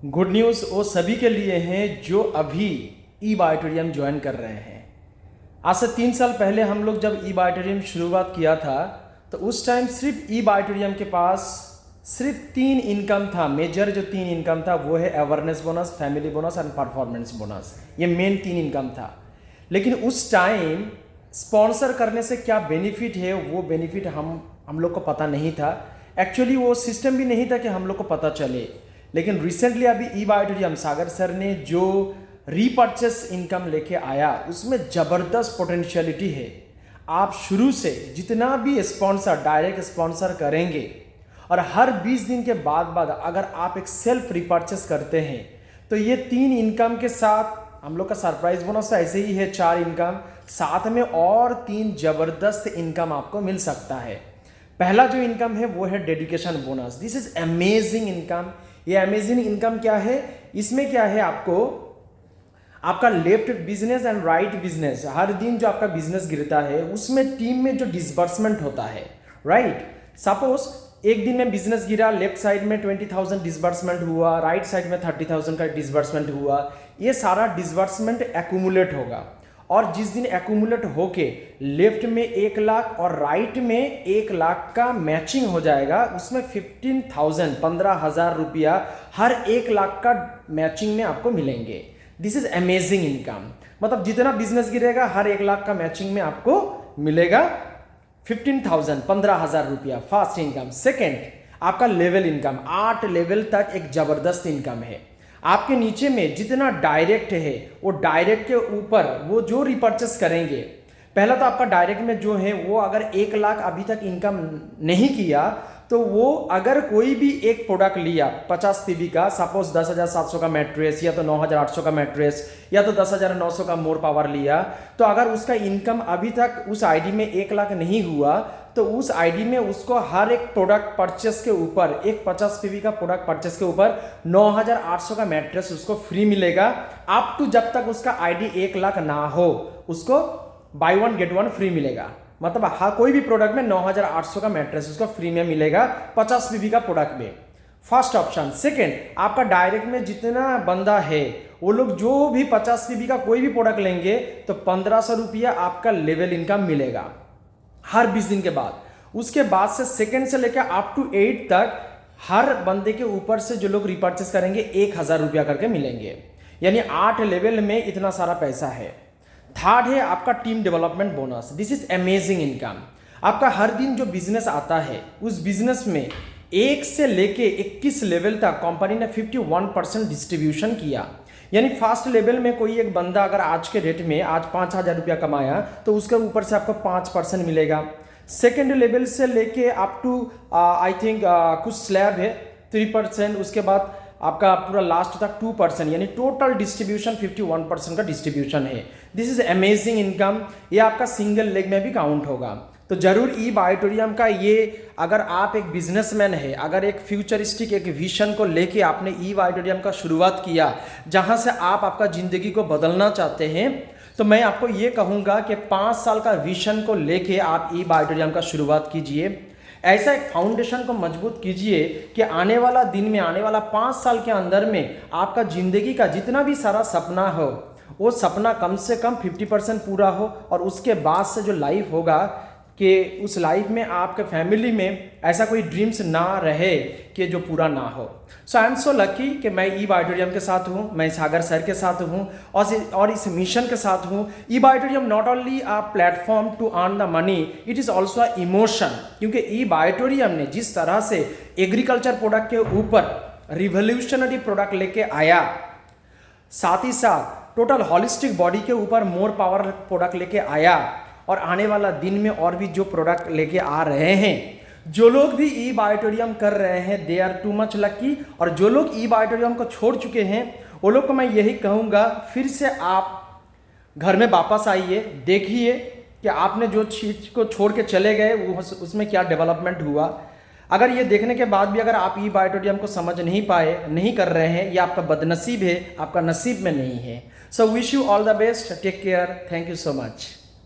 Good news वो सभी के लिए हैं जो अभी ई बायोटोरियम ज्वाइन कर रहे हैं। आज से 3 साल पहले हम लोग जब ई बायोटोरियम शुरुआत किया था तो उस टाइम सिर्फ ई बायोटोरियम के पास सिर्फ 3 इनकम था। मेजर जो 3 इनकम था वो है awareness bonus, family bonus and performance bonus. ये मेन 3 इनकम था। लेकिन उस टाइम स्पॉन्सर करने से क्या बेनिफिट है वो बेनिफिट हम लोग को पता नहीं था। एक्चुअली वो सिस्टम भी नहीं था कि हम लोग को पता चले। लेकिन रिसेंटली अभी ई बायोटोरियम सागर सर ने जो रीपर्चेस इनकम लेके आया उसमें ज़बरदस्त पोटेंशियलिटी है। आप शुरू से जितना भी स्पॉन्सर डायरेक्ट स्पॉन्सर करेंगे और हर 20 दिन के बाद अगर आप एक सेल्फ रीपर्चेस करते हैं तो ये 3 इनकम के साथ हम लोग का सरप्राइज बोनस ऐसे ही है 4 इनकम, साथ में और 3 ज़बरदस्त इनकम आपको मिल सकता है। पहला जो इनकम है वो है dedication bonus. This is amazing income. ये अमेजिंग इनकम क्या है, इसमें क्या है आपका left business and right business, हर दिन जो आपका बिजनेस गिरता है उसमें टीम में जो डिसबर्समेंट होता है, राइट। सपोज एक दिन में बिजनेस गिरा, लेफ्ट साइड में 20,000 डिसबर्समेंट हुआ, राइट साइड में 30,000 का डिसबर्समेंट हुआ। ये सारा डिसबर्समेंट एक्यूमुलेट होगा और जिस दिन एक्यूमुलेट होके लेफ्ट में 1 लाख और राइट में 1 लाख का मैचिंग हो जाएगा, उसमें 15,000 रुपया हर 1 लाख का मैचिंग में आपको मिलेंगे। This is amazing income. मतलब जितना बिजनेस गिरेगा हर 1 लाख का मैचिंग में आपको मिलेगा 15,000 रुपया फास्ट इनकम। सेकेंड आपका लेवल इनकम, 8 लेवल तक एक जबरदस्त इनकम है। आपके नीचे में जितना डायरेक्ट है वो डायरेक्ट के ऊपर वो जो रिपर्चेस करेंगे, पहला तो आपका डायरेक्ट में जो है वो अगर 1 लाख अभी तक इनकम नहीं किया तो वो अगर कोई भी एक प्रोडक्ट लिया 50 पीबी का, सपोज 10,700 का मैट्रेस या तो 9,800 का मैट्रेस या तो 10,900 का मोर पावर लिया, तो अगर उसका इनकम अभी तक उस आईडी में 1 लाख नहीं हुआ तो उस आईडी में उसको हर एक प्रोडक्ट परचेस के ऊपर, एक 50 पीबी का प्रोडक्ट परचेस के ऊपर 9,800 का मैट्रेस उसको फ्री मिलेगा। अप टू जब तक उसका आईडी 1 लाख ना हो उसको बाय 1 गेट 1 फ्री मिलेगा। मतलब हाँ, कोई भी प्रोडक्ट में 9,800 का मैट्रेस उसको फ्री में मिलेगा 50 पीबी का प्रोडक्ट में। First option. सेकेंड, आपका डायरेक्ट में जितना बंदा है वो लोग जो भी 50 पीबी का कोई भी प्रोडक्ट लेंगे तो 1,500 रुपया आपका लेवल इनकम मिलेगा हर 20 दिन के बाद। उसके बाद से सेकेंड से लेकर अप टू 8 तक हर बंदे के ऊपर से जो लोग रिपर्चेस करेंगे 1,000 रुपया करके मिलेंगे। यानी 8 लेवल में इतना सारा पैसा है। थर्ड है आपका team development bonus. This is amazing income. आपका हर दिन जो बिजनेस आता है उस बिजनेस में 1 से लेके 21 लेवल तक कंपनी ने 51% डिस्ट्रीब्यूशन किया। यानी फर्स्ट लेवल में कोई एक बंदा अगर आज के रेट में आज 5,000 रुपया कमाया तो उसके ऊपर से आपको 5% मिलेगा। सेकेंड लेवल से लेके अप टू आई थिंक कुछ स्लैब है 3%, उसके बाद आपका पूरा लास्ट तक 2%, यानी टोटल डिस्ट्रीब्यूशन 51% का डिस्ट्रीब्यूशन है। This is amazing income. ये आपका सिंगल लेग में भी काउंट होगा। तो जरूर ई बायोटोरियम का ये, अगर आप एक बिजनेसमैन है, अगर एक फ्यूचरिस्टिक एक विजन को लेके आपने ई बायोटोरियम का शुरुआत किया जहां से आप आपका जिंदगी को बदलना चाहते हैं, तो मैं आपको ये कहूँगा कि 5 साल का विजन को लेके आप ई बायोटोरियम का शुरुआत कीजिए। ऐसा एक फाउंडेशन को मजबूत कीजिए कि आने वाला दिन में, आने वाला 5 साल के अंदर में आपका जिंदगी का जितना भी सारा सपना हो वो सपना कम से कम 50% पूरा हो और उसके बाद से जो लाइफ होगा कि उस लाइफ में आपके फैमिली में ऐसा कोई ड्रीम्स ना रहे कि जो पूरा ना हो। सो आई एम सो लकी कि मैं ई बायोटोरियम के साथ हूँ, मैं सागर सर के साथ हूँ और इस मिशन के साथ हूँ। E Biotorium not only a platform to earn the money, it is also a emotion. क्योंकि ई बायोटोरियम ने जिस तरह से एग्रीकल्चर प्रोडक्ट के ऊपर रिवोल्यूशनरी प्रोडक्ट लेके आया, साथ ही साथ टोटल हॉलिस्टिक बॉडी के ऊपर मोर पावर प्रोडक्ट लेके आया, और आने वाला दिन में और भी जो प्रोडक्ट लेके आ रहे हैं, जो लोग भी ई बायोटोरियम कर रहे हैं they are too much lucky. और जो लोग ई बायोटोरियम को छोड़ चुके हैं वो लोग को मैं यही कहूँगा, फिर से आप घर में वापस आइए, देखिए कि आपने जो चीज़ को छोड़ के चले गए उसमें क्या डेवलपमेंट हुआ। अगर ये देखने के बाद भी अगर आप ई बायोटोरियम को समझ नहीं पाए, नहीं कर रहे हैं, ये आपका बदनसीब है, आपका नसीब में नहीं है। So wish you all the best, take care, thank you so much.